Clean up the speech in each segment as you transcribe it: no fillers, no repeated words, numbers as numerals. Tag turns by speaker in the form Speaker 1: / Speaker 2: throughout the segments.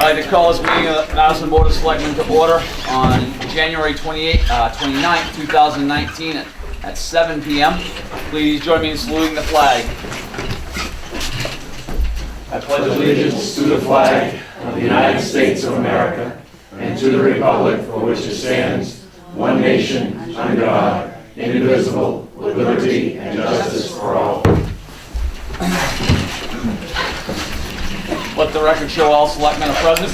Speaker 1: I'd like to call this meeting of the Madison Board of Selectmen to order on January 29th, 2019 at 7 p.m. Please join me in saluting the flag.
Speaker 2: I pledge allegiance to the flag of the United States of America and to the republic for which it stands, one nation, under God, indivisible, with liberty and justice for all.
Speaker 1: Let the record show all selectmen are present.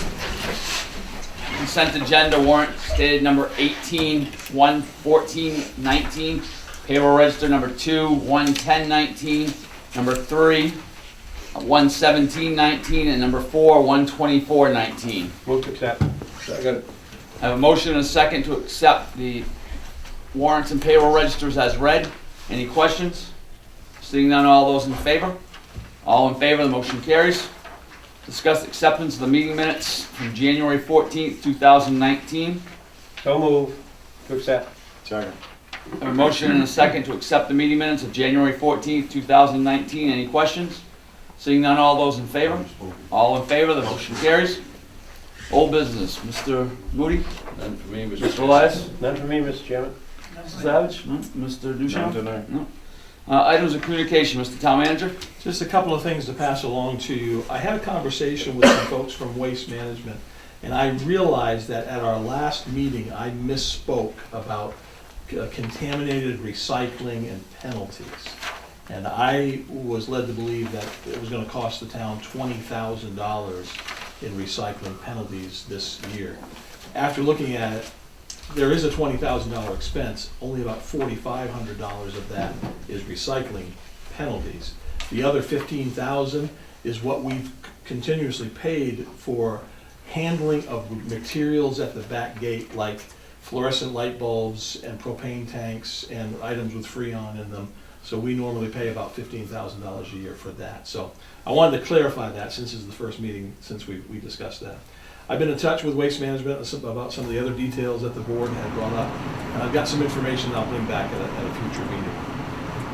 Speaker 1: Consent agenda warrant dated number 18, 114, 19. Payroll register number 2, 110, 19. Number 3, 117, 19. And number 4, 124, 19.
Speaker 3: Move to accept. Second.
Speaker 1: I have a motion and a second to accept the warrants and payroll registers as read. Any questions? Seeing none, all those in favor? All in favor, the motion carries. Discuss acceptance of the meeting minutes from January 14th, 2019.
Speaker 3: So move to accept.
Speaker 2: Second.
Speaker 1: I have a motion and a second to accept the meeting minutes of January 14th, 2019. Any questions? Seeing none, all those in favor? All in favor, the motion carries. Old business, Mr. Moody?
Speaker 2: None for me,
Speaker 1: Mr. Elias?
Speaker 3: None for me, Mr. Chairman.
Speaker 1: Mr. Savage? No? Mr. Duchamp?
Speaker 2: None tonight.
Speaker 1: No. Items of communication, Mr. Town Manager?
Speaker 4: Just a couple of things to pass along to you. I had a conversation with some folks from Waste Management, and I realized that at our last meeting, I misspoke about contaminated recycling and penalties. And I was led to believe that it was going to cost the town $20,000 in recycling penalties this year. After looking at it, there is a $20,000 expense. Only about $4,500 of that is recycling penalties. The other $15,000 is what we've continuously paid for handling of materials at the back gate, like fluorescent light bulbs and propane tanks and items with Freon in them. So we normally pay about $15,000 a year for that. So I wanted to clarify that since this is the first meeting since we discussed that. I've been in touch with Waste Management about some of the other details that the board had brought up, and I've got some information I'll bring back at a future meeting.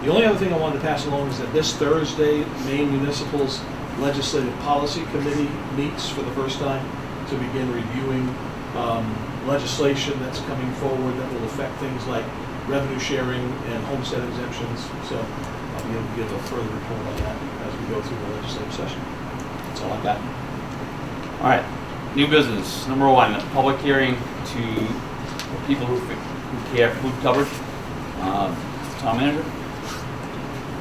Speaker 4: The only other thing I wanted to pass along is that this Thursday, Maine Municipal's Legislative Policy Committee meets for the first time to begin reviewing legislation that's coming forward that will affect things like revenue sharing and homestead exemptions. So I'll be able to give a further report on that as we go through the legislative session. That's all I've got.
Speaker 1: All right. New business, number 1, a public hearing to people who care food covered. Town Manager?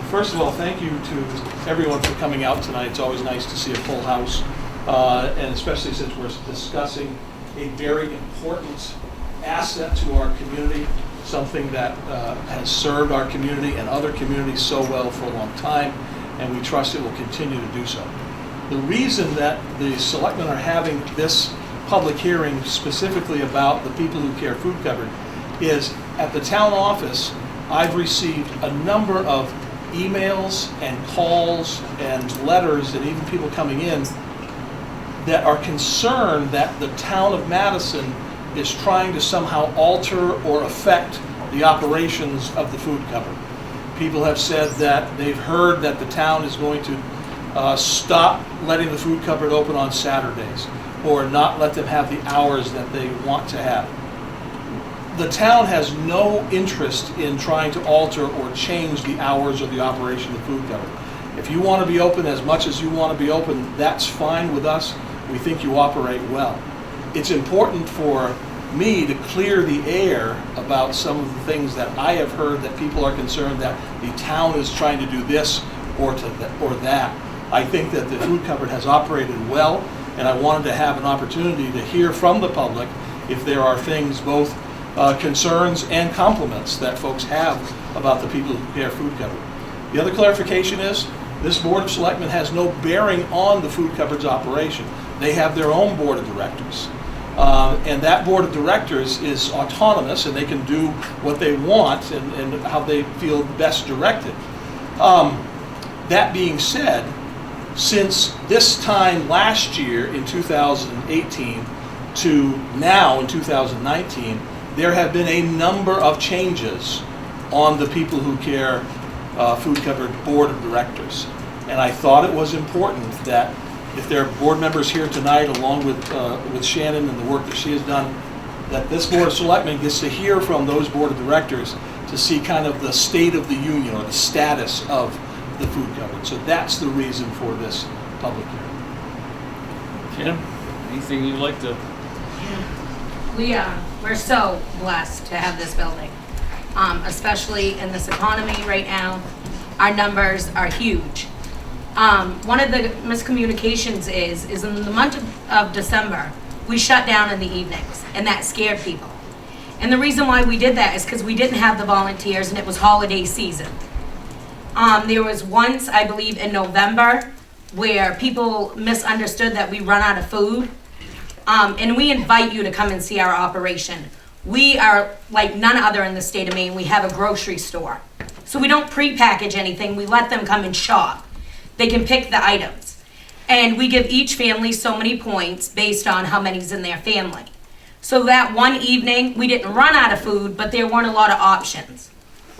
Speaker 4: First of all, thank you to everyone for coming out tonight. It's always nice to see a full house, and especially since we're discussing a very important asset to our community, something that has served our community and other communities so well for a long time, and we trust it will continue to do so. The reason that the selectmen are having this public hearing specifically about the people who care food covered is at the town office, I've received a number of emails and calls and letters and even people coming in that are concerned that the town of Madison is trying to somehow alter or affect the operations of the food cupboard. People have said that they've heard that the town is going to stop letting the food cupboard open on Saturdays or not let them have the hours that they want to have. The town has no interest in trying to alter or change the hours of the operation of the food cupboard. If you want to be open as much as you want to be open, that's fine with us. We think you operate well. It's important for me to clear the air about some of the things that I have heard that people are concerned that the town is trying to do this or that. I think that the food cupboard has operated well, and I wanted to have an opportunity to hear from the public if there are things, both concerns and compliments that folks have about the people who care food cupboard. The other clarification is this Board of Selectmen has no bearing on the food cupboard's operation. They have their own board of directors. And that board of directors is autonomous, and they can do what they want and how they feel best directed. That being said, since this time last year in 2018 to now in 2019, there have been a number of changes on the People Who Care food cupboard board of directors. And I thought it was important that if there are board members here tonight, along with Shannon and the work that she has done, that this Board of Selectmen gets to hear from those Board of Directors to see kind of the state of the union or the status of the food cupboard. So that's the reason for this public hearing.
Speaker 1: Kim, anything you'd like to?
Speaker 5: We're so blessed to have this building, especially in this economy right now. Our numbers are huge. One of the miscommunications is in the month of December, we shut down in the evenings, and that scared people. And the reason why we did that is because we didn't have the volunteers and it was holiday season. There was once, I believe in November, where people misunderstood that we run out of food. And we invite you to come and see our operation. We are like none other in the state of Maine. We have a grocery store. So we don't pre-package anything. We let them come and shop. They can pick the items. And we give each family so many points based on how many's in their family. So that one evening, we didn't run out of food, but there weren't a lot of options.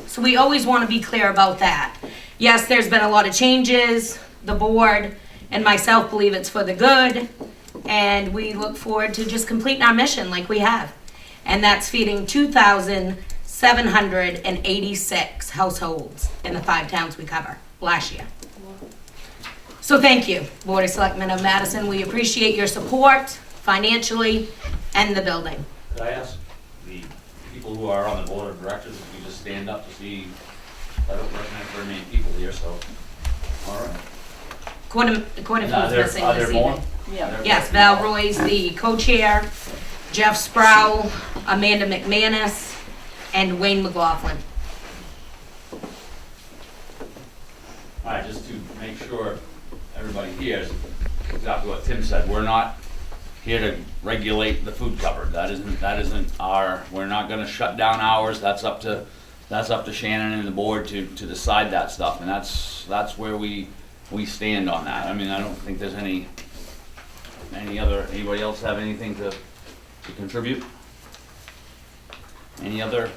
Speaker 5: So we always want to be clear about that. Yes, there's been a lot of changes. The board and myself believe it's for the good. And we look forward to just completing our mission like we have. And that's feeding 2,786 households in the 5 towns we cover last year. So thank you, Board of Selectmen of Madison. We appreciate your support financially and the building.
Speaker 6: Could I ask the people who are on the board of directors if you just stand up to see? I don't recognize very many people here, so, all right.
Speaker 5: Quite a
Speaker 6: Are
Speaker 5: few missing this
Speaker 6: more?
Speaker 5: evening. Yes, Val Roy's the co-chair, Jeff Sproul, Amanda McManus, and Wayne McLaughlin.
Speaker 1: All right, just to make sure everybody hears exactly what Tim said, we're not here to regulate the food cupboard. That isn't our, we're not gonna shut down hours. That's up to Shannon and the board to decide that stuff, and that's where we stand on that. I mean, I don't think there's anybody else have anything to contribute? Any other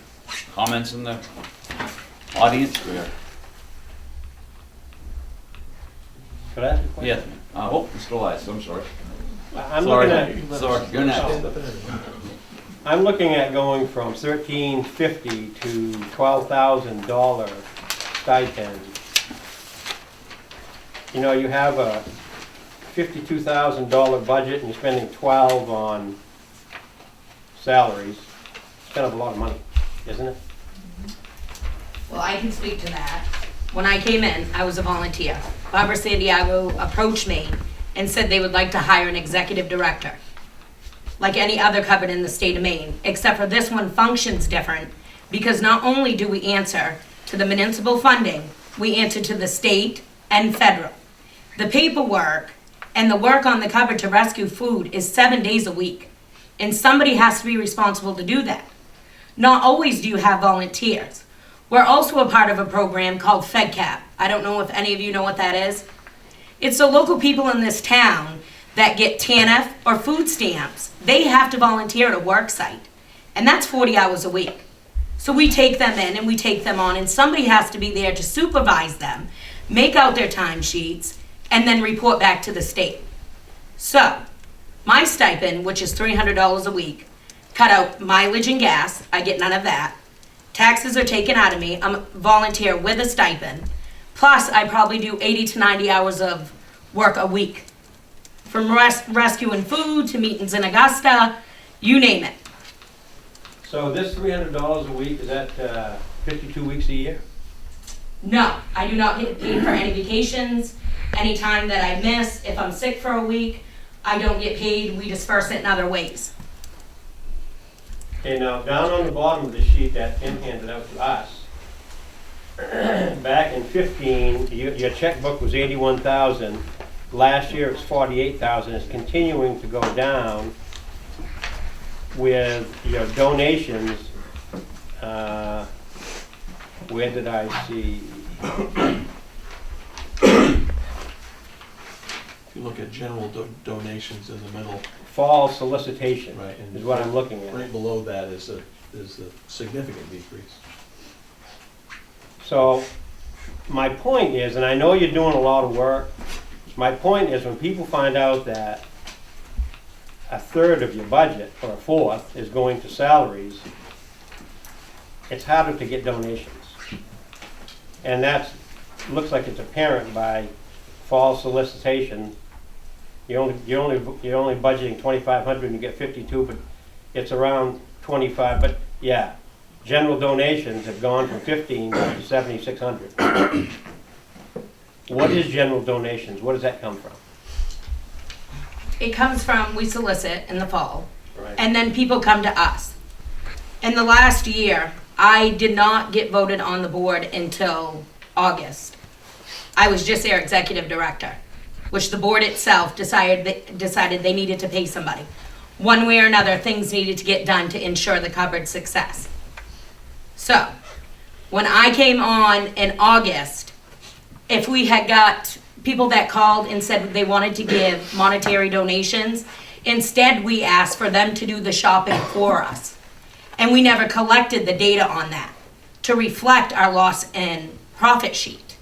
Speaker 1: comments in the audience?
Speaker 3: Could I ask a question?
Speaker 1: Yes. Mr. Elias, I'm sorry.
Speaker 3: I'm looking at,
Speaker 1: Sorry, you're next.
Speaker 3: I'm looking at going from $1,350 to $12,000 stipend. You know, you have a $52,000 budget and you're spending 12 on salaries. It's kind of a lot of money, isn't it?
Speaker 5: Well, I can speak to that. When I came in, I was a volunteer. Barbara Santiago approached me and said they would like to hire an executive director, like any other cupboard in the state of Maine, except for this one functions different because not only do we answer to the municipal funding, we answer to the state and federal. The paperwork and the work on the cupboard to rescue food is 7 days a week, and somebody has to be responsible to do that. Not always do you have volunteers. We're also a part of a program called FedCap. I don't know if any of you know what that is. It's the local people in this town that get TANF or food stamps. They have to volunteer at a work site, and that's 40 hours a week. So we take them in and we take them on, and somebody has to be there to supervise them, make out their timesheets, and then report back to the state. So my stipend, which is $300 a week, cut out mileage and gas. I get none of that. Taxes are taken out of me. I'm a volunteer with a stipend. Plus, I probably do 80 to 90 hours of work a week. From rescuing food to meetings in Augusta, you name it.
Speaker 3: So this $300 a week, is that 52 weeks a year?
Speaker 5: No, I do not get paid for any vacations, any time that I miss. If I'm sick for a week, I don't get paid. We disperse it in other ways.
Speaker 3: Okay, now down on the bottom of the sheet that Tim handed out to us, back in 15, your checkbook was 81,000. Last year it was 48,000. It's continuing to go down with your donations. Where did I see?
Speaker 4: If you look at general donations in the middle,
Speaker 3: Fall solicitation,
Speaker 4: right, and
Speaker 3: is what I'm looking at.
Speaker 4: right below that is a significant decrease.
Speaker 3: So my point is, and I know you're doing a lot of work, My point is, when people find out that a third of your budget, or a fourth, is going to salaries, it's harder to get donations. And that looks like it's apparent by fall solicitation. You're only budgeting 2,500 and you get 52, but it's around 25. But yeah, general donations have gone from 15 to 7,600. What is general donations? Where does that come from?
Speaker 5: It comes from, we solicit in the fall,
Speaker 3: Right.
Speaker 5: and then people come to us. In the last year, I did not get voted on the board until August. I was just their executive director, which the board itself decided they needed to pay somebody. One way or another, things needed to get done to ensure the cupboard's success. So, when I came on in August, if we had got people that called and said they wanted to give monetary donations, instead we asked for them to do the shopping for us. And we never collected the data on that to reflect our loss and profit sheet.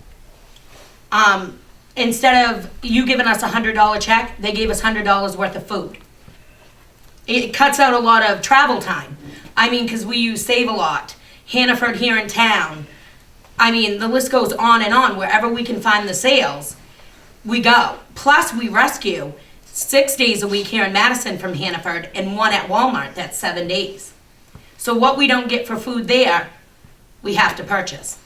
Speaker 5: Instead of you giving us a $100 check, they gave us $100 worth of food. It cuts out a lot of travel time. I mean, because we use Save-A-Lot, Hannaford here in town. I mean, the list goes on and on. Wherever we can find the sales, we go. Plus, we rescue 6 days a week here in Madison from Hannaford and 1 at Walmart. That's 7 days. So what we don't get for food there, we have to purchase.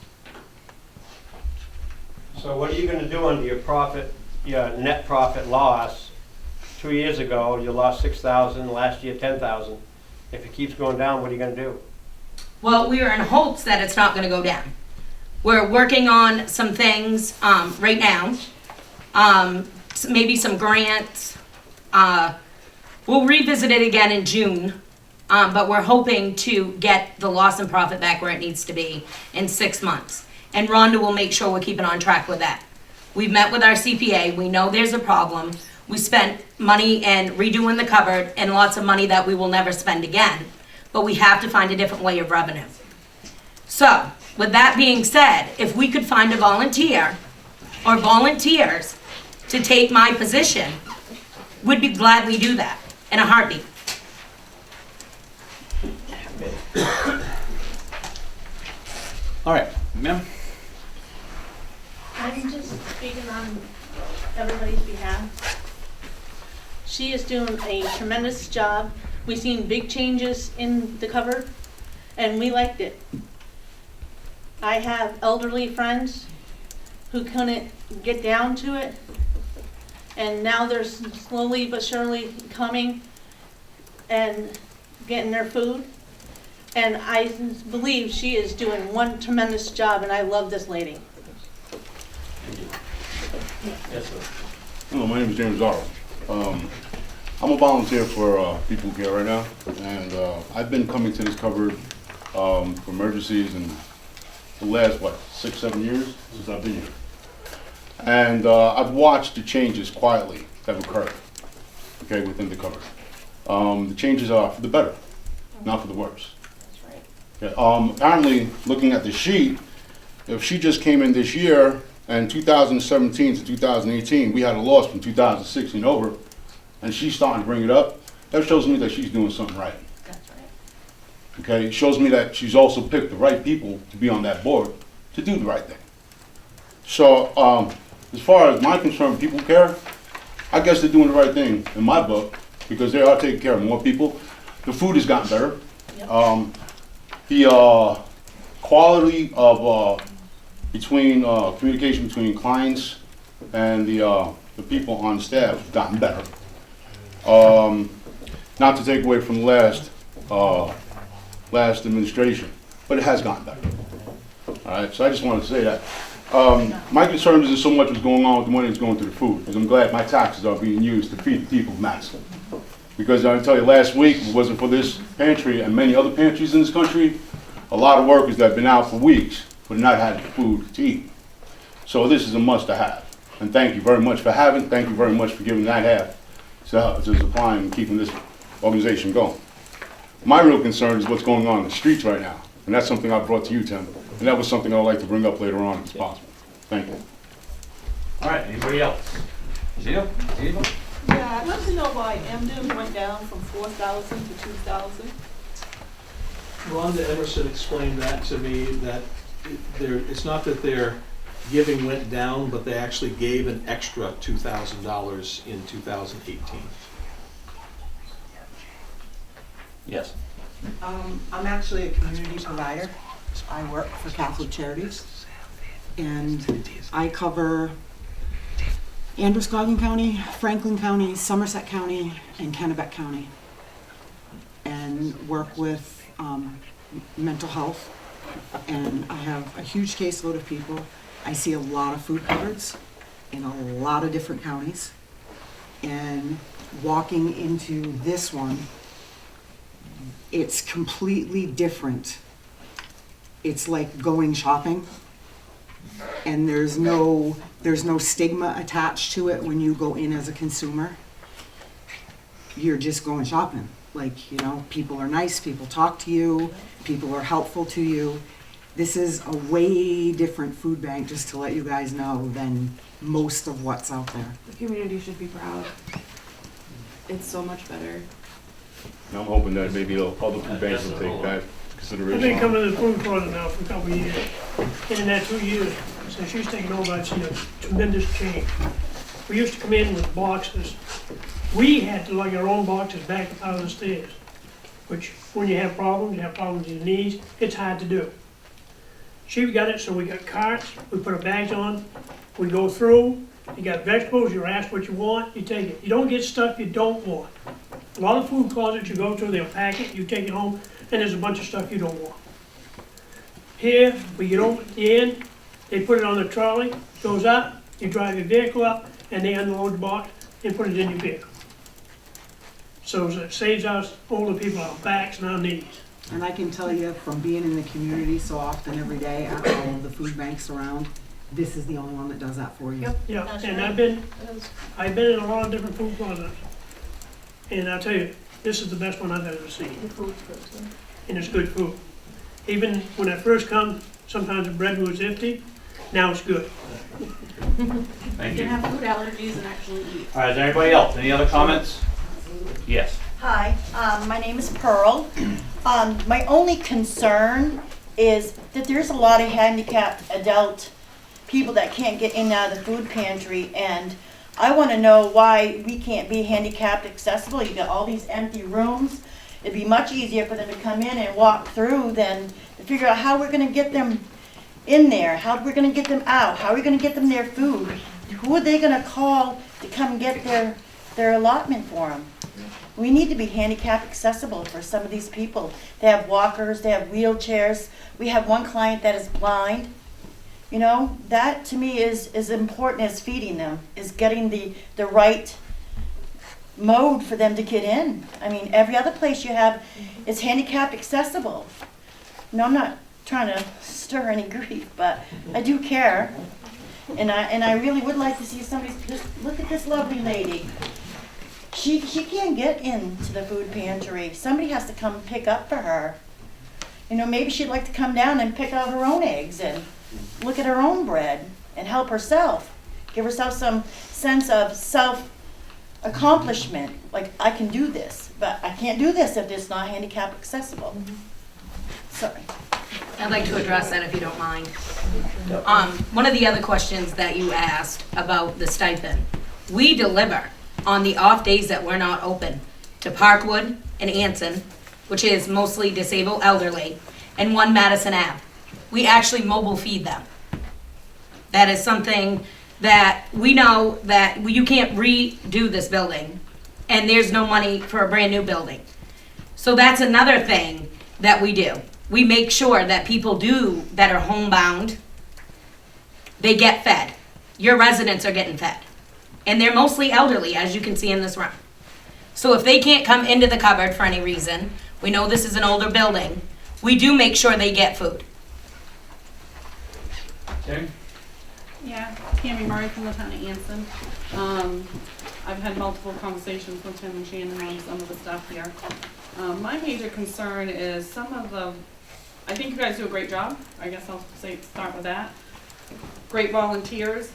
Speaker 3: So what are you gonna do under your profit, your net profit loss? 2 years ago, you lost 6,000, last year 10,000. If it keeps going down, what are you gonna do?
Speaker 5: Well, we are in hopes that it's not gonna go down. We're working on some things, right now. Maybe some grants. We'll revisit it again in June. But we're hoping to get the loss and profit back where it needs to be in 6 months. And Rhonda will make sure we're keeping on track with that. We've met with our CPA, we know there's a problem. We spent money in redoing the cupboard and lots of money that we will never spend again. But we have to find a different way of revenue. So, with that being said, if we could find a volunteer or volunteers to take my position, we'd be gladly do that in a heartbeat.
Speaker 1: All right, ma'am?
Speaker 7: I'm just speaking on everybody's behalf. She is doing a tremendous job. We've seen big changes in the cupboard, and we liked it. I have elderly friends who couldn't get down to it, and now they're slowly but surely coming and getting their food. And I believe she is doing one tremendous job, and I love this lady.
Speaker 6: Yes, sir.
Speaker 2: Hello, my name is James Zorro. I'm a volunteer for People Who Care right now, and I've been coming to this cupboard for emergencies in the last, 6, 7 years since I've been here. And I've watched the changes quietly that have occurred, okay, within the cupboard. The changes are for the better, not for the worse. Okay, apparently, looking at the sheet, if she just came in this year, and 2017 to 2018, we had a loss from 2016 over, and she's starting to bring it up, that shows me that she's doing something right.
Speaker 5: That's right.
Speaker 2: Okay, it shows me that she's also picked the right people to be on that board to do the right thing. So, as far as my concern, People Care, I guess they're doing the right thing in my book, because they are taking care of more people. The food has gotten better.
Speaker 7: Yep.
Speaker 2: The quality of communication between clients and the people on staff has gotten better. Not to take away from the last administration, but it has gotten better. All right, so I just wanted to say that. My concern isn't so much what's going on with the money that's going to the food, because I'm glad my taxes are being used to feed the people of Madison. Because I'll tell you, last week, if it wasn't for this pantry and many other pantries in this country, a lot of workers that have been out for weeks would not have food to eat. So this is a must-have. And thank you very much for having, thank you very much for giving that half to supplying and keeping this organization going. My real concern is what's going on in the streets right now. And that's something I brought to you, Tim. And that was something I'd like to bring up later on if it's possible. Thank you.
Speaker 6: All right, anybody else?
Speaker 1: Gina? Eva?
Speaker 8: Yeah, I'd like to know why Emden went down from 4,000 to 2,000.
Speaker 4: Rhonda Emerson explained that to me, that it's not that their giving went down, but they actually gave an extra $2,000 in 2018.
Speaker 1: Yes.
Speaker 9: I'm actually a community provider. I work for Catholic Charities. And I cover Androscoggin County, Franklin County, Somerset County, and Kennebec County. And work with mental health. And I have a huge caseload of people. I see a lot of food cupboards in a lot of different counties. And walking into this one, it's completely different. It's like going shopping, and there's no stigma attached to it when you go in as a consumer. You're just going shopping. Like, you know, people are nice, people talk to you, people are helpful to you. This is a way different food bank, just to let you guys know, than most of what's out there.
Speaker 10: The community should be proud. It's so much better.
Speaker 2: And I'm hoping that maybe other food banks will take that into
Speaker 11: I've
Speaker 2: consideration.
Speaker 11: been coming to the food closet now for a couple of years. And in that 2 years, since she's taken over, I've seen a tremendous change. We used to come in with boxes. We had to lug our own boxes back up out of the stairs, which when you have problems with your knees, it's hard to do. She got it, so we got carts, we put our bags on, we go through, you got vegetables, you're asked what you want, you take it. You don't get stuff you don't want. A lot of food closets you go to, they'll pack it, you take it home, and there's a bunch of stuff you don't want. Here, we get over at the end, they put it on the trolley, goes up, you drive your vehicle up, and they unload the box and put it in your vehicle. So it saves us older people our backs and our knees.
Speaker 9: And I can tell you from being in the community so often every day at all of the food banks around, this is the only one that does that for you.
Speaker 11: Yeah,
Speaker 7: That's
Speaker 11: and
Speaker 7: right.
Speaker 11: I've been in a lot of different food closets. And I'll tell you, this is the best one I've ever seen.
Speaker 8: The food's good too.
Speaker 11: And it's good food. Even when I first come, sometimes the bread was empty, now it's good.
Speaker 1: Thank
Speaker 10: You
Speaker 1: you.
Speaker 10: can have food allergies and actually eat.
Speaker 1: All right, is there anybody else? Any other comments? Yes.
Speaker 12: Hi, my name is Pearl. My only concern is that there's a lot of handicapped adult people that can't get in and out of the food pantry, and I want to know why we can't be handicapped accessible. You got all these empty rooms. It'd be much easier for them to come in and walk through than to figure out how we're going to get them in there, how we're going to get them out, how are we going to get them their food. Who are they going to call to come get their allotment for them? We need to be handicap accessible for some of these people. They have walkers, they have wheelchairs. We have one client that is blind. You know, that to me is as important as feeding them, is getting the right mode for them to get in. I mean, every other place you have is handicapped accessible. No, I'm not trying to stir any grief, but I do care. And I really would like to see somebody, just look at this lovely lady. She can't get into the food pantry. Somebody has to come pick up for her. You know, maybe she'd like to come down and pick out her own eggs and look at her own bread and help herself. Give herself some sense of self-accomplishment. Like, I can do this, but I can't do this if it's not handicap accessible. Sorry.
Speaker 5: I'd like to address that if you don't mind. One of the other questions that you asked about the stipend, we deliver on the off days that we're not open to Parkwood and Anson, which is mostly disabled elderly, and 1 Madison Ave. We actually mobile feed them. That is something that we know that you can't redo this building, and there's no money for a brand new building. So that's another thing that we do. We make sure that people that are homebound, they get fed. Your residents are getting fed. And they're mostly elderly, as you can see in this room. So if they can't come into the cupboard for any reason, we know this is an older building, we do make sure they get food.
Speaker 1: Okay.
Speaker 10: Yeah, Tammy Murray from the town of Anson. I've had multiple conversations with Tim and Shannon on some of the stuff here. My major concern is I think you guys do a great job. I guess I'll start with that. Great volunteers.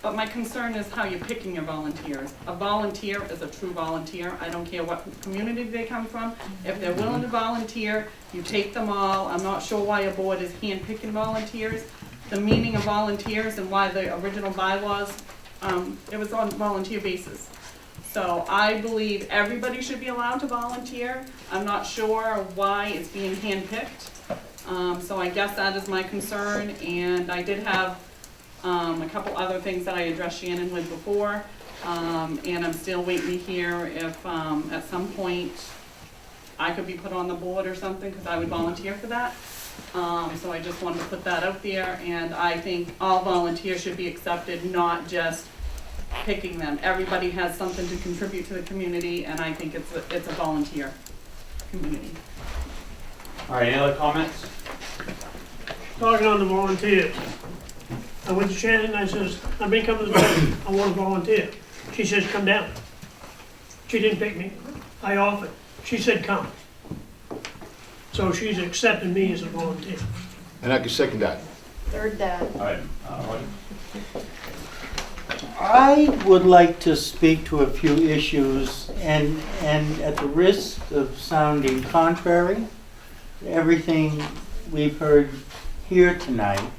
Speaker 10: But my concern is how you're picking your volunteers. A volunteer is a true volunteer. I don't care what community they come from. If they're willing to volunteer, you take them all. I'm not sure why a board is hand-picking volunteers. The meaning of volunteers and why the original bylaws, it was on volunteer basis. So I believe everybody should be allowed to volunteer. I'm not sure why it's being hand-picked. So I guess that is my concern, and I did have a couple other things that I addressed Shannon with before, and I'm still waiting to hear if at some point I could be put on the board or something, because I would volunteer for that. So I just wanted to put that out there, and I think all volunteers should be accepted, not just picking them. Everybody has something to contribute to the community, and I think it's a volunteer community.
Speaker 1: All right, any other comments?
Speaker 11: Talking on the volunteers. I went to Shannon and I says, I've been coming to the meeting, I want to volunteer. She says, come down. She didn't pick me. I offered. She said, come. So she's accepted me as a volunteer.
Speaker 2: And I can second that.
Speaker 12: Third that.
Speaker 1: All right, Roger.
Speaker 13: I would like to speak to a few issues, and at the risk of sounding contrary to everything we've heard here tonight,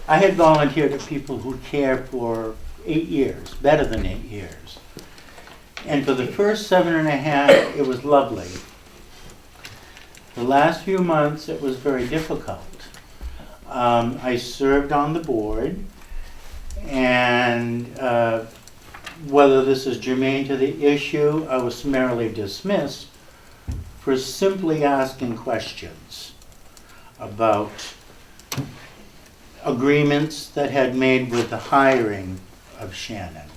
Speaker 13: I had volunteered at People Who Care for 8 years, better than 8 years. And for the first 7.5, it was lovely. The last few months, it was very difficult. I served on the board, and whether this is germane to the issue, I was summarily dismissed for simply asking questions about agreements that had made with the hiring of Shannon.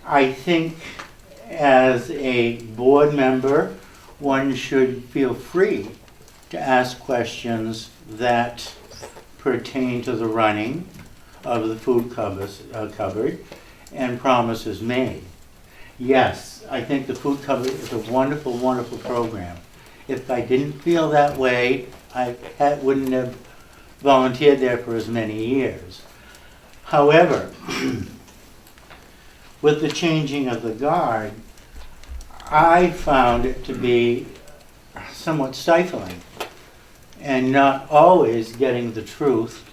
Speaker 13: I think as a board member, one should feel free to ask questions that pertain to the running of the food cupboard and promises made. Yes, I think the food cupboard is a wonderful, wonderful program. If I didn't feel that way, I wouldn't have volunteered there for as many years. However, with the changing of the guard, I found it to be somewhat stifling and not always getting the truth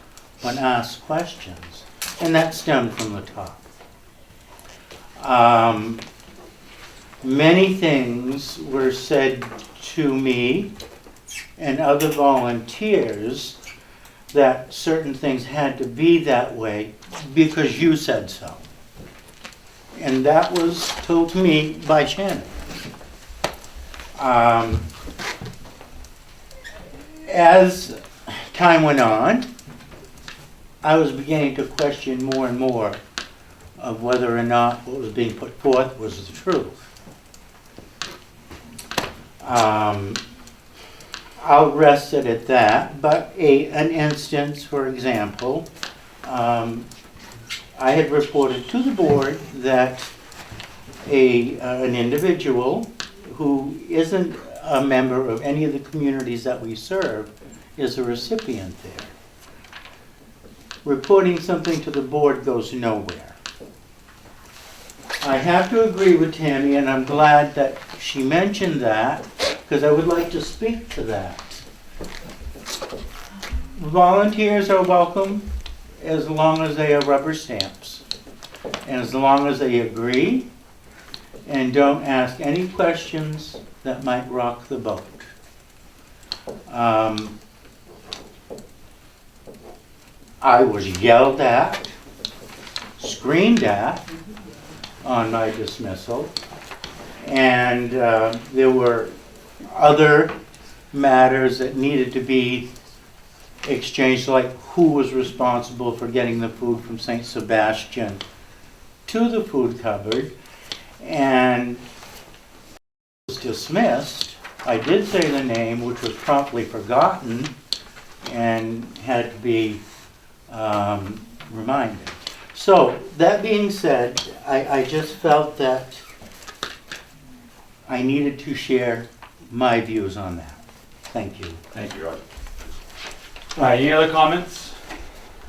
Speaker 13: when asked questions. And that stemmed from the top. Many things were said to me and other volunteers that certain things had to be that way because you said so. And that was told to me by Shannon. As time went on, I was beginning to question more and more of whether or not what was being put forth was the truth. I'll rest it at that, but an instance, for example, I had reported to the board that an individual who isn't a member of any of the communities that we serve is a recipient there. Reporting something to the board goes nowhere. I have to agree with Tammy, and I'm glad that she mentioned that, because I would like to speak to that. Volunteers are welcome as long as they are rubber stamps, and as long as they agree and don't ask any questions that might rock the boat. I was yelled at, screamed at on my dismissal, and there were other matters that needed to be exchanged, like who was responsible for getting the food from St. Sebastian to the food cupboard, and was dismissed. I did say the name, which was promptly forgotten and had to be reminded. So, that being said, I just felt that I needed to share my views on that. Thank you.
Speaker 1: Thank you, Roger. All right, any other comments?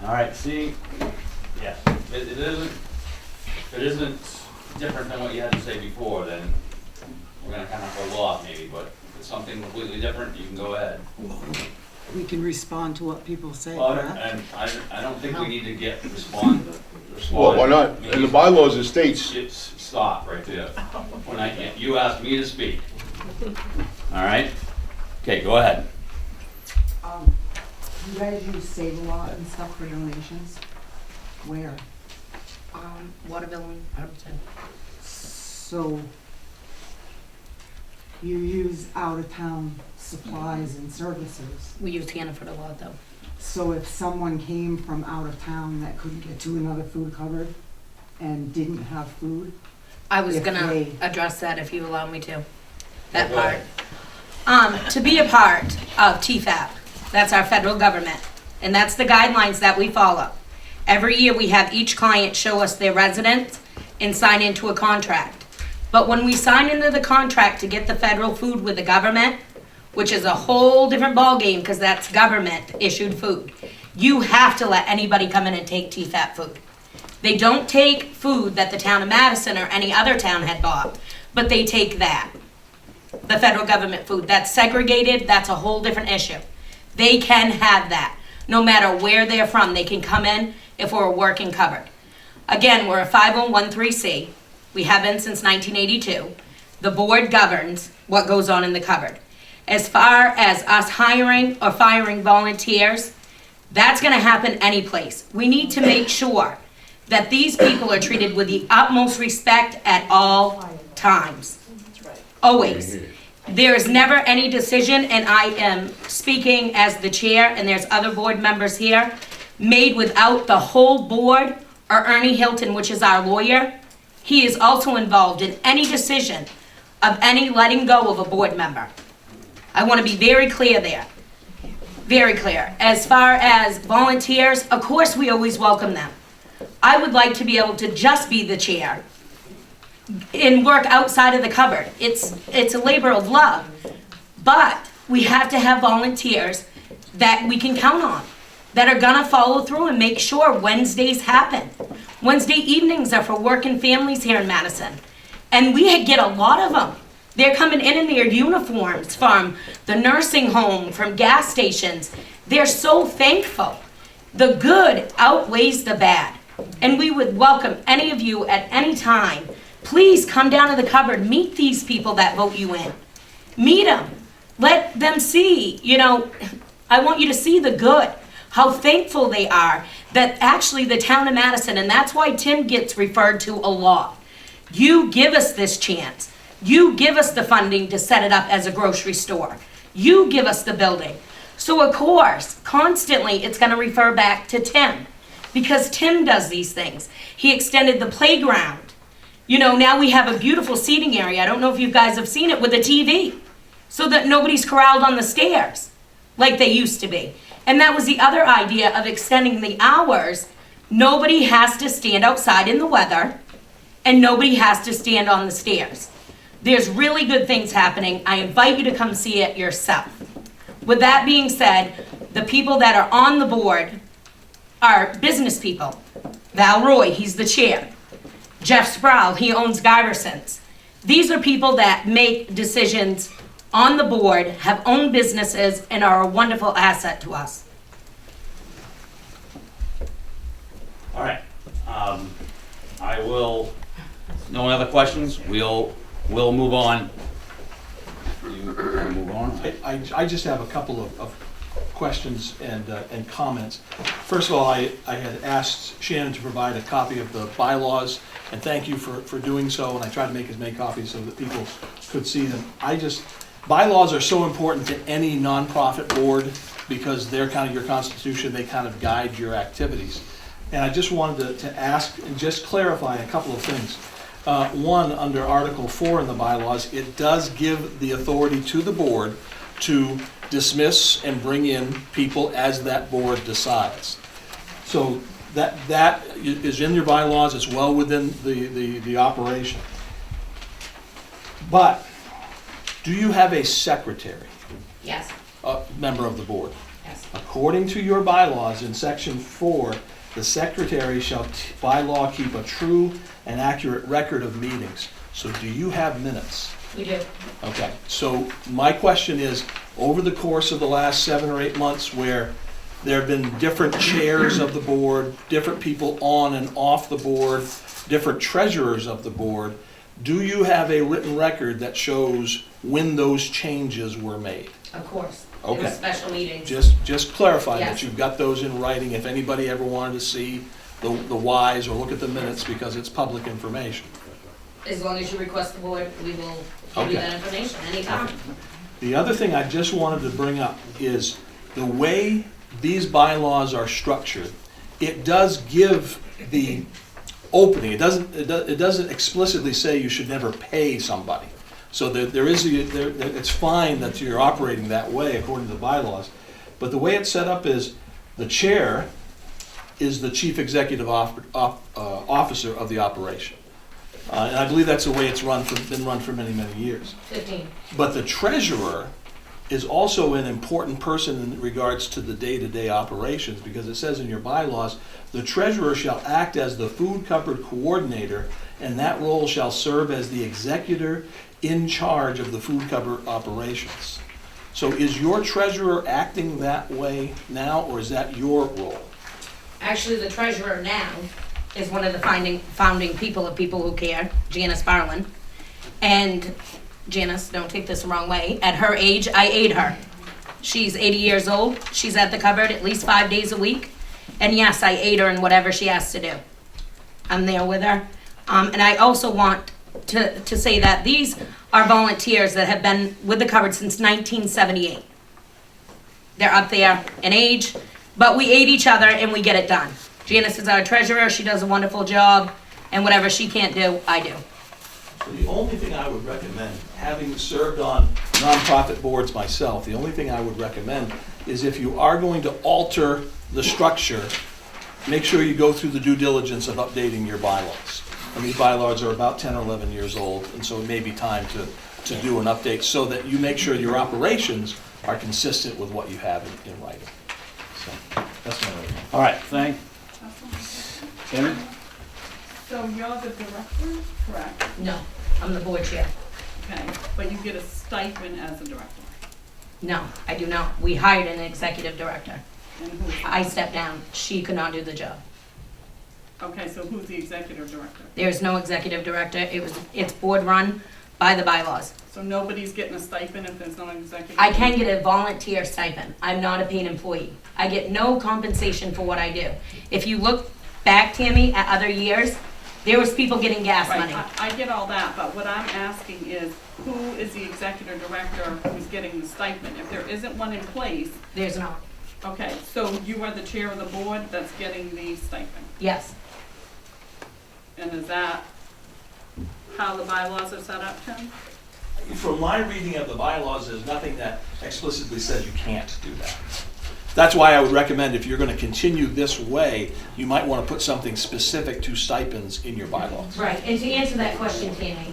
Speaker 6: All right, see, yeah, it isn't different than what you had to say before, then we're gonna kind of hold off maybe, but if it's something completely different, you can go ahead.
Speaker 9: We can respond to what people say,
Speaker 6: Well,
Speaker 9: correct?
Speaker 6: and I don't think we need to get respond.
Speaker 2: Well, why not? In the bylaws, it states,
Speaker 6: Stop right there. When you asked me to speak. All right? Okay, go ahead.
Speaker 9: You guys use Save-A-Lot and stuff for donations? Where?
Speaker 5: Water billing, 100%.
Speaker 9: So you use out-of-town supplies and services.
Speaker 5: We use Hannaford a lot though.
Speaker 9: So if someone came from out of town that couldn't get to another food cupboard and didn't have food,
Speaker 5: I was
Speaker 9: If
Speaker 5: gonna
Speaker 9: they-
Speaker 5: address that if you allow me to. That
Speaker 6: Go
Speaker 5: part.
Speaker 6: ahead.
Speaker 5: To be a part of TFAP, that's our federal government, and that's the guidelines that we follow. Every year we have each client show us their residence and sign into a contract. But when we sign into the contract to get the federal food with the government, which is a whole different ballgame because that's government issued food, you have to let anybody come in and take TFAP food. They don't take food that the town of Madison or any other town had bought, but they take that. The federal government food, that's segregated, that's a whole different issue. They can have that. No matter where they're from, they can come in if we're a working cupboard. Again, we're a 501(c). We have been since 1982. The board governs what goes on in the cupboard. As far as us hiring or firing volunteers, that's gonna happen any place. We need to make sure that these people are treated with the utmost respect at all times. Always. There is never any decision, and I am speaking as the chair, and there's other board members here, made without the whole board or Ernie Hilton, which is our lawyer. He is also involved in any decision of any letting go of a board member. I want to be very clear there. Very clear. As far as volunteers, of course we always welcome them. I would like to be able to just be the chair and work outside of the cupboard. It's a labor of love. But we have to have volunteers that we can count on, that are gonna follow through and make sure Wednesdays happen. Wednesday evenings are for working families here in Madison. And we get a lot of them. They're coming in their uniforms from the nursing home, from gas stations. They're so thankful. The good outweighs the bad. And we would welcome any of you at any time. Please come down to the cupboard, meet these people that vote you in. Meet them. Let them see, I want you to see the good, how thankful they are that actually the town of Madison, and that's why Tim gets referred to a lot. You give us this chance. You give us the funding to set it up as a grocery store. You give us the building. So of course, constantly it's gonna refer back to Tim because Tim does these things. He extended the playground. Now we have a beautiful seating area. I don't know if you guys have seen it with a TV so that nobody's corralled on the stairs like they used to be. And that was the other idea of extending the hours. Nobody has to stand outside in the weather and nobody has to stand on the stairs. There's really good things happening. I invite you to come see it yourself. With that being said, the people that are on the board are business people. Val Roy, he's the chair. Jeff Sproul, he owns Guyverson's. These are people that make decisions on the board, have owned businesses, and are a wonderful asset to us.
Speaker 6: All right. I will, no other questions? We'll move on. You wanna move on?
Speaker 4: I just have a couple of questions and comments. First of all, I had asked Shannon to provide a copy of the bylaws, and thank you for doing so, and I tried to make as many copies so that people could see them. Bylaws are so important to any nonprofit board because they're kind of your constitution, they kind of guide your activities. And I just wanted to ask and just clarify a couple of things. One, under Article 4 in the bylaws, it does give the authority to the board to dismiss and bring in people as that board decides. So that is in your bylaws, it's well within the operation. But do you have a secretary,
Speaker 5: Yes,
Speaker 4: a member of the board?
Speaker 5: yes.
Speaker 4: According to your bylaws in section 4, the secretary shall by law keep a true and accurate record of meetings. So do you have minutes?
Speaker 5: We do.
Speaker 4: Okay, so my question is, over the course of the last 7 or 8 months where there have been different chairs of the board, different people on and off the board, different treasurers of the board, do you have a written record that shows when those changes were made?
Speaker 5: Of course. It
Speaker 4: Okay.
Speaker 5: was special meetings.
Speaker 4: Just clarify that
Speaker 5: Yes.
Speaker 4: you've got those in writing, if anybody ever wanted to see the whys or look at the minutes, because it's public information.
Speaker 5: As long as you request the board, we will give
Speaker 4: Okay.
Speaker 5: you that information anytime.
Speaker 4: The other thing I just wanted to bring up is the way these bylaws are structured, it does give the opening, it doesn't explicitly say you should never pay somebody. So it's fine that you're operating that way according to the bylaws, but the way it's set up is the chair is the chief executive officer of the operation. And I believe that's the way it's been run for many, many years.
Speaker 5: 15.
Speaker 4: But the treasurer is also an important person in regards to the day-to-day operations, because it says in your bylaws, the treasurer shall act as the food cupboard coordinator, and that role shall serve as the executor in charge of the food cupboard operations. So is your treasurer acting that way now, or is that your role?
Speaker 5: Actually, the treasurer now is one of the founding people of People Who Care, Janice Farland. And Janice, don't take this the wrong way, at her age, I aid her. She's 80 years old. She's at the cupboard at least 5 days a week. And yes, I aid her in whatever she has to do. I'm there with her. And I also want to say that these are volunteers that have been with the cupboard since 1978. They're up there in age, but we aid each other and we get it done. Janice is our treasurer. She does a wonderful job. And whatever she can't do, I do.
Speaker 4: So the only thing I would recommend, having served on nonprofit boards myself, the only thing I would recommend is if you are going to alter the structure, make sure you go through the due diligence of updating your bylaws. And these bylaws are about 10 or 11 years old, and so it may be time to do an update so that you make sure your operations are consistent with what you have in writing. So that's my recommendation.
Speaker 1: All right, thank. Tammy?
Speaker 10: So you're the director, correct?
Speaker 5: No, I'm the board chair.
Speaker 10: Okay, but you get a stipend as a director.
Speaker 5: No, I do not. We hired an executive director.
Speaker 10: And who's,
Speaker 5: I stepped down. She could not do the job.
Speaker 10: okay, so who's the executive director?
Speaker 5: There's no executive director. It's board run by the bylaws.
Speaker 10: So nobody's getting a stipend if there's no executive?
Speaker 5: I can get a volunteer stipend. I'm not a paid employee. I get no compensation for what I do. If you look back, Tammy, at other years, there was people getting gas
Speaker 10: Right,
Speaker 5: money.
Speaker 10: I get all that, but what I'm asking is, who is the executive director who's getting the stipend? If there isn't one in place,
Speaker 5: There's not.
Speaker 10: okay, so you are the chair of the board that's getting the stipend?
Speaker 5: Yes.
Speaker 10: And is that how the bylaws are set up, Tim?
Speaker 4: From my reading of the bylaws, there's nothing that explicitly says you can't do that. That's why I would recommend, if you're going to continue this way, you might want to put something specific to stipends in your bylaws.
Speaker 5: Right, and to answer that question, Tammy,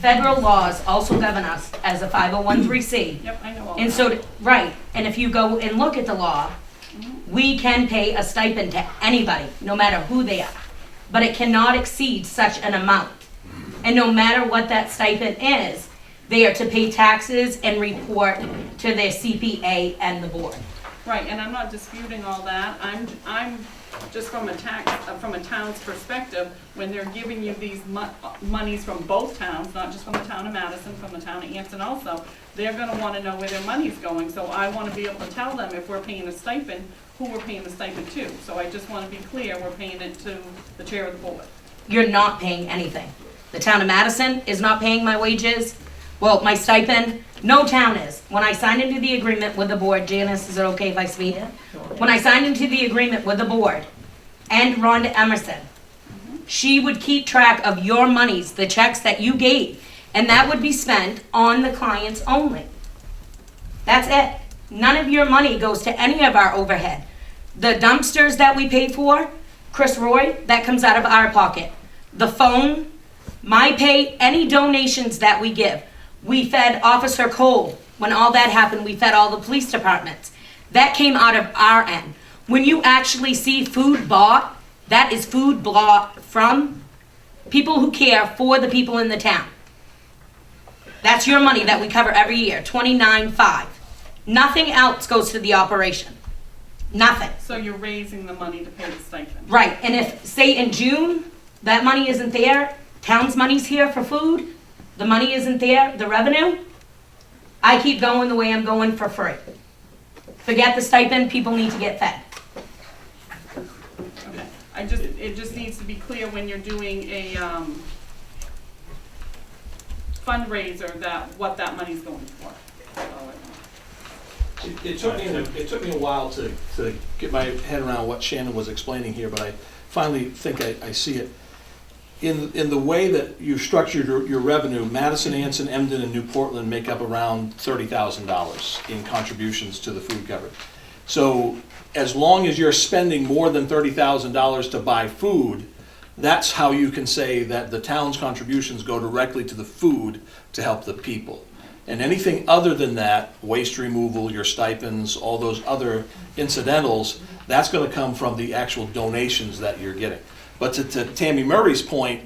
Speaker 5: federal laws also govern us as a 501(c)(3).
Speaker 10: Yep, I know all
Speaker 5: And
Speaker 10: that.
Speaker 5: so, right, and if you go and look at the law, we can pay a stipend to anybody, no matter who they are. But it cannot exceed such an amount. And no matter what that stipend is, they are to pay taxes and report to their CPA and the board.
Speaker 10: Right, and I'm not disputing all that. I'm just from a town's perspective, when they're giving you these monies from both towns, not just from the town of Madison, from the town of Anson also, they're gonna wanna know where their money's going. So I wanna be able to tell them if we're paying a stipend, who we're paying the stipend to. So I just wanna be clear, we're paying it to the chair of the board.
Speaker 5: You're not paying anything. The town of Madison is not paying my wages. Well, my stipend, no town is. When I signed into the agreement with the board, Janice, is it okay if I speak? When I signed into the agreement with the board and Rhonda Emerson, she would keep track of your monies, the checks that you gave, and that would be spent on the clients only. That's it. None of your money goes to any of our overhead. The dumpsters that we pay for, Chris Roy, that comes out of our pocket. The phone, my pay, any donations that we give. We fed Officer Cole. When all that happened, we fed all the police departments. That came out of our end. When you actually see food bought, that is food bought from people who care for the people in the town. That's your money that we cover every year, 29.5. Nothing else goes to the operation. Nothing.
Speaker 10: So you're raising the money to pay the stipend?
Speaker 5: Right, and if, say in June, that money isn't there, town's money's here for food, the money isn't there, the revenue, I keep going the way I'm going for free. Forget the stipend, people need to get fed.
Speaker 10: Okay. It just needs to be clear when you're doing a fundraiser what that money's going for. That's all I know.
Speaker 4: It took me a while to get my head around what Shannon was explaining here, but I finally think I see it. In the way that you've structured your revenue, Madison, Anson, Emden, and New Portland make up around $30,000 in contributions to the food coverage. So as long as you're spending more than $30,000 to buy food, that's how you can say that the town's contributions go directly to the food to help the people. And anything other than that, waste removal, your stipends, all those other incidentals, that's going to come from the actual donations that you're getting. But to Tammy Murray's point,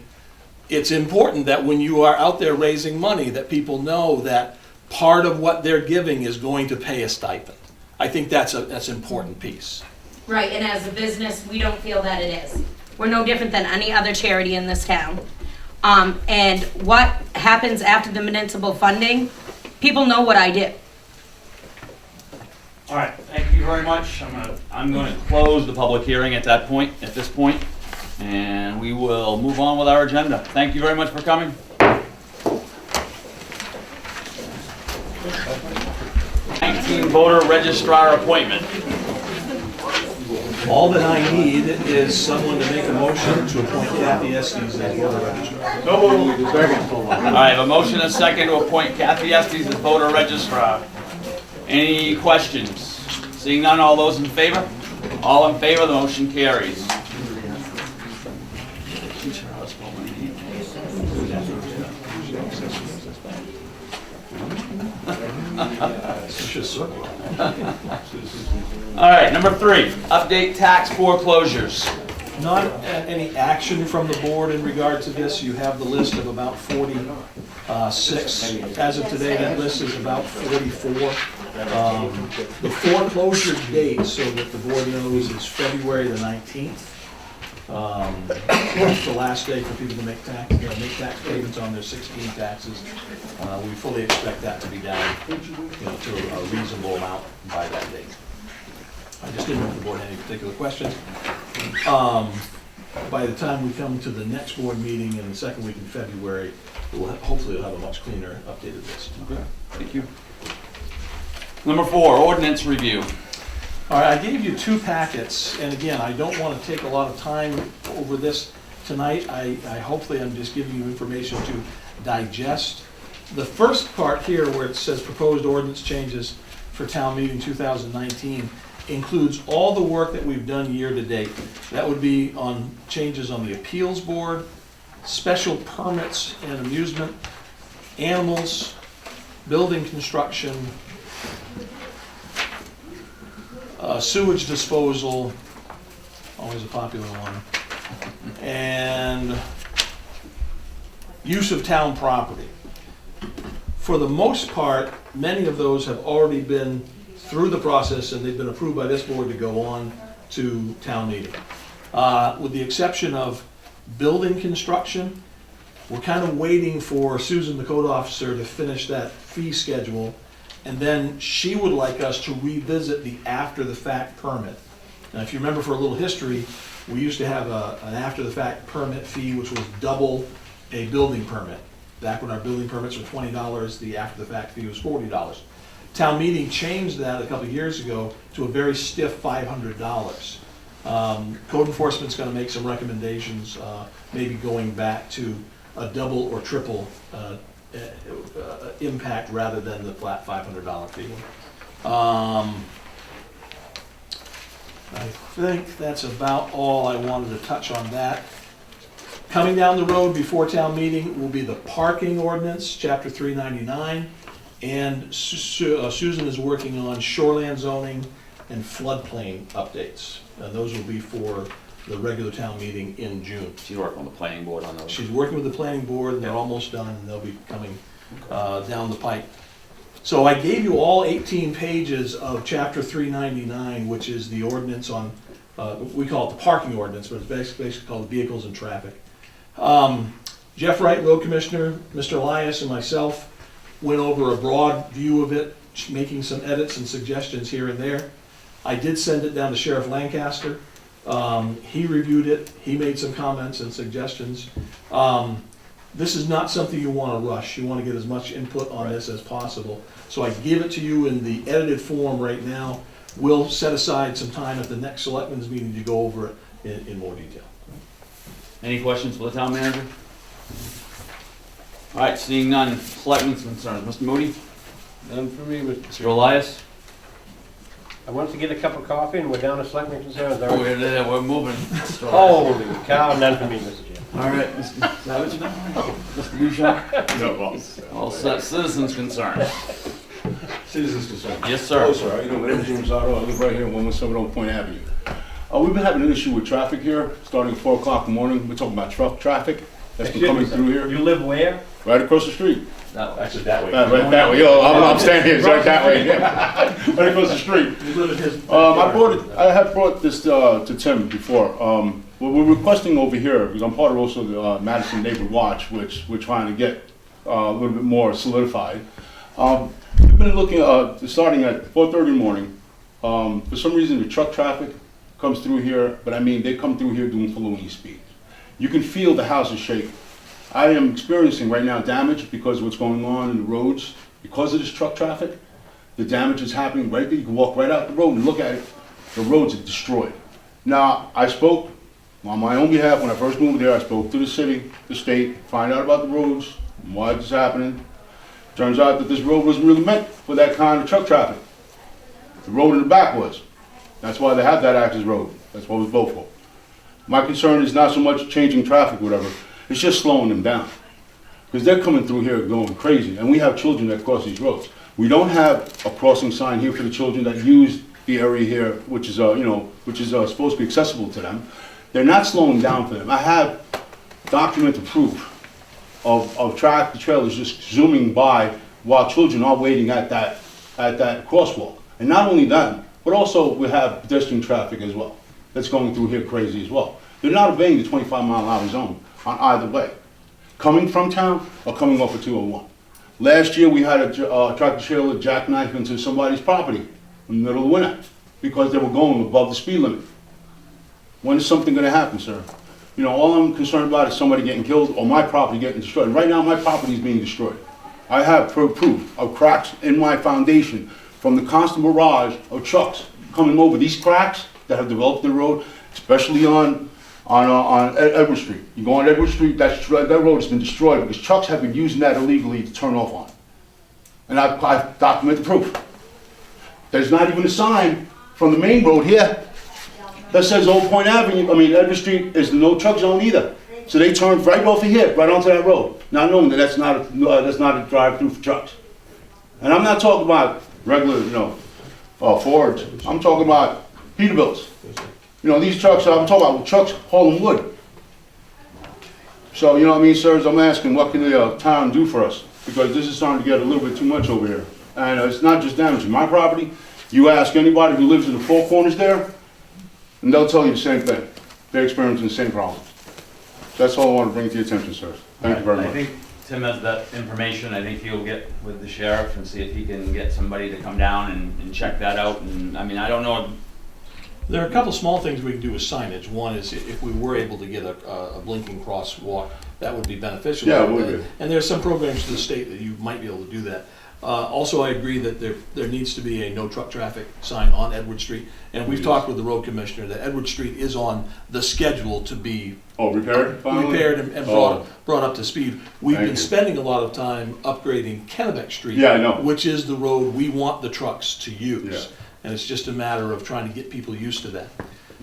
Speaker 4: it's important that when you are out there raising money, that people know that part of what they're giving is going to pay a stipend. I think that's an important piece.
Speaker 5: Right, and as a business, we don't feel that it is. We're no different than any other charity in this town. And what happens after the municipal funding, people know what I do.
Speaker 1: All right, thank you very much. I'm going to close the public hearing at this point, and we will move on with our agenda. Thank you very much for coming. 19 voter registrar appointment.
Speaker 4: All that I need is someone to make a motion to appoint Kathy Estes as voter registrar.
Speaker 1: All right, I have a motion and a second to appoint Kathy Estes as voter registrar. Any questions? Seeing none, all those in favor? All in favor, the motion carries. All right, number 3, update tax foreclosures.
Speaker 4: Not any action from the board in regard to this. You have the list of about 46. As of today, that list is about 44. The foreclosure date, so that the board knows, is February the 19th. It's the last day for people to make tax payments on their 16 taxes. We fully expect that to be down, to a reasonable amount by that date. I just didn't know if the board had any particular questions. By the time we come to the next board meeting in the second week in February, hopefully we'll have a much cleaner updated list.
Speaker 1: Okay, thank you. Number 4, ordinance review.
Speaker 4: All right, I gave you 2 packets, and again, I don't want to take a lot of time over this tonight. Hopefully I'm just giving you information to digest. The first part here, where it says proposed ordinance changes for town meeting 2019, includes all the work that we've done year to date. That would be on changes on the appeals board, special permits and amusement, animals, building construction, sewage disposal, always a popular one, and use of town property. For the most part, many of those have already been through the process and they've been approved by this board to go on to town meeting. With the exception of building construction, we're kind of waiting for Susan, the code officer, to finish that fee schedule, and then she would like us to revisit the after-the-fact permit. Now, if you remember, for a little history, we used to have an after-the-fact permit fee which was double a building permit. Back when our building permits were $20, the after-the-fact fee was $40. Town meeting changed that a couple of years ago to a very stiff $500. Code enforcement's going to make some recommendations, maybe going back to a double or triple impact rather than the flat $500 fee. I think that's about all I wanted to touch on that. Coming down the road before town meeting will be the parking ordinance, chapter 399, and Susan is working on shoreland zoning, and floodplain updates. And those will be for the regular town meeting in June.
Speaker 1: She's working on the planning board on those.
Speaker 4: She's working with the planning board, and they're almost done, and they'll be coming down the pike. So I gave you all 18 pages of chapter 399, which is the ordinance on, we call it the parking ordinance, but it's basically called vehicles and traffic. Jeff Wright, road commissioner, Mr. Elias, and myself went over a broad view of it, making some edits and suggestions here and there. I did send it down to Sheriff Lancaster. He reviewed it, he made some comments and suggestions. This is not something you want to rush. You want to get as much input on this as possible. So I give it to you in the edited form right now. We'll set aside some time at the next Selectmen's meeting to go over it in more detail.
Speaker 1: Any questions for the town manager? All right, seeing none, Selectmen's concerns. Mr. Moody?
Speaker 3: None for me,
Speaker 1: Mr. Elias?
Speaker 3: I went to get a cup of coffee and we're down to selectmen concerns.
Speaker 1: Oh, we're moving.
Speaker 3: Holy cow, none for me, Mr. Chair.
Speaker 1: All right, Mr. Savage? Mr. Bouchon?
Speaker 2: No, boss.
Speaker 1: All set, citizens concerns.
Speaker 2: Citizens concerned.
Speaker 1: Yes, sir.
Speaker 2: Oh, sir. You know, my name is James Otto. I live right here at 117 Point Avenue. We've been having an issue with traffic here, starting at 4 o'clock in the morning. We're talking about truck traffic that's been coming through here.
Speaker 3: You live where?
Speaker 2: Right across the street.
Speaker 1: Actually, that way.
Speaker 2: Right that way. Yo, I'm standing here. It's right that way. Yeah. Right across the street. I have brought this to Tim before. What we're requesting over here, because I'm part of also the Madison Neighbor Watch, which we're trying to get a little bit more solidified. We've been looking, starting at 4:30 in the morning. For some reason, the truck traffic comes through here, but I mean, they come through here doing felony speed. You can feel the houses shake. I am experiencing right now damage because of what's going on in the roads. Because of this truck traffic, the damage is happening right there. You can walk right out the road and look at it. The roads are destroyed. Now, I spoke on my own behalf when I first moved there. I spoke to the city, the state, find out about the roads, why this is happening. Turns out that this road wasn't really meant for that kind of truck traffic. The road in the back was. That's why they have that access road. That's what it was built for. My concern is not so much changing traffic, whatever. It's just slowing them down. Because they're coming through here going crazy, and we have children that cross these roads. We don't have a crossing sign here for the children that use the area here, which is supposed to be accessible to them. They're not slowing down for them. I have documented proof of tractor trailers just zooming by while children are waiting at that crosswalk. And not only that, but also we have pedestrian traffic as well that's going through here crazy as well. They're not obeying the 25-mile-an-hour zone on either way, coming from town or coming off of 201. Last year we had a tractor trailer jackknife into somebody's property in the middle of the winter because they were going above the speed limit. When is something going to happen, sir? You know, all I'm concerned about is somebody getting killed or my property getting destroyed. Right now my property is being destroyed. I have proof of cracks in my foundation from the constant barrage of trucks coming over these cracks that have developed the road, especially on Edward Street. You go on Edward Street, that road has been destroyed because trucks have been using that illegally to turn off on. And I've documented proof. There's not even a sign from the main road here that says Old Point Avenue, Edward Street is the no truck zone either. So they turn right off of here, right onto that road, not knowing that that's not a drive-through for trucks. And I'm not talking about regular, Fords. I'm talking about Peterbilts. These trucks, I'm talking about trucks hauling wood. So, sirs, I'm asking, what can the town do for us? Because this is starting to get a little bit too much over here. And it's not just damaging my property. You ask anybody who lives in the Four Corners there, and they'll tell you the same thing. They're experiencing the same problems. That's all I want to bring to your attention, sir. Thank you very much.
Speaker 1: I think Tim has that information. I think he'll get with the sheriff and see if he can get somebody to come down and check that out. And I don't know.
Speaker 4: There are a couple small things we can do with signage. One is if we were able to get a blinking crosswalk, that would be beneficial.
Speaker 2: Yeah, it would be.
Speaker 4: And there's some programs to the state that you might be able to do that. Also, I agree that there needs to be a no truck traffic sign on Edward Street. And we've talked with the road commissioner that Edward Street is on the schedule to be
Speaker 2: repaired
Speaker 4: and brought up to speed. We've been spending a lot of time upgrading Kennebec Street, which is the road we want the trucks to use.
Speaker 2: Yeah.
Speaker 4: And it's just a matter of trying to get people used to that.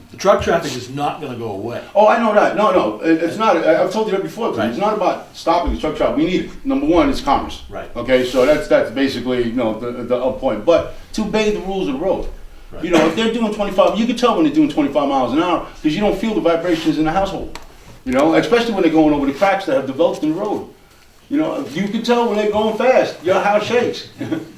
Speaker 4: The truck traffic is not going to go away.
Speaker 2: Oh, I know that. No, it's not. I've told you that before. Right. It's not about stopping the truck traffic. We need it. Number one, it's commerce.
Speaker 4: Right.
Speaker 2: Okay, so that's basically the point. But to obey the rules of the road. Right.
Speaker 14: You know, if they're doing 25, you can tell when they're doing 25 miles an hour because you don't feel the vibrations in the household. You know, especially when they're going over the cracks that have developed in the road. You know, you can tell when they're going fast. Your house shakes.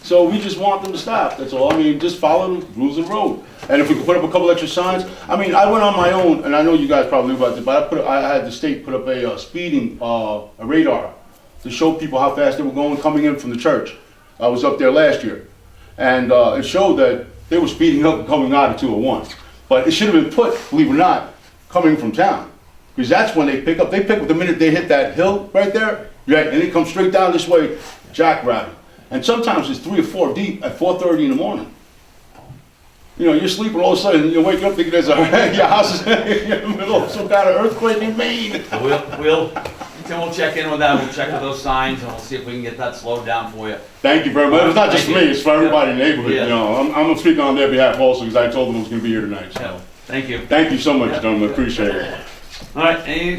Speaker 14: So we just want them to stop. That's all. I mean, just follow the rules of the road. And if we could put up a couple extra signs. I mean, I went on my own, and I know you guys probably knew about this, but I had the state put up a speeding a radar to show people how fast they were going coming in from the church. I was up there last year, and it showed that they were speeding up and coming out of 201. But it should have been put, believe it or not, coming from town, because that's when they pick up. They pick up the minute they hit that hill right there. Right, and they come straight down this way, jackrabbit. And sometimes it's 3 or 4 deep at 4:30 in the morning. You know, you're sleeping, all of a sudden you wake up thinking there's your house is in the middle of some kind of earthquake in Maine.
Speaker 1: We'll check in with that, we'll check with those signs, and we'll see if we can get that slowed down for you.
Speaker 14: Thank you very much. It's not just for me, it's for everybody in the neighborhood.
Speaker 1: Yeah.
Speaker 14: You know, I'm speaking on their behalf also because I told them I was going to be here tonight. So.
Speaker 1: Yeah. Thank you.
Speaker 14: Thank you so much, gentlemen. Appreciate it.
Speaker 1: All right, any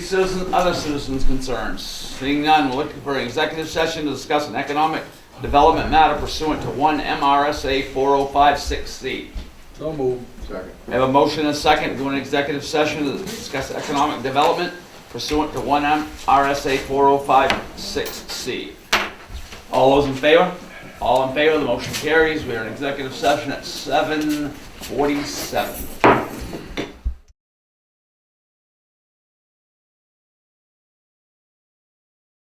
Speaker 1: other citizens' concerns? Seeing none, we're looking for an executive session to discuss an economic development matter pursuant to 1 MRSA 4056C.
Speaker 2: So moved. Second.
Speaker 1: We have a motion and a second to do an executive session to discuss economic development pursuant to 1 MRSA 4056C. All those in favor? All in favor, the motion carries. We are in executive session at 7:47.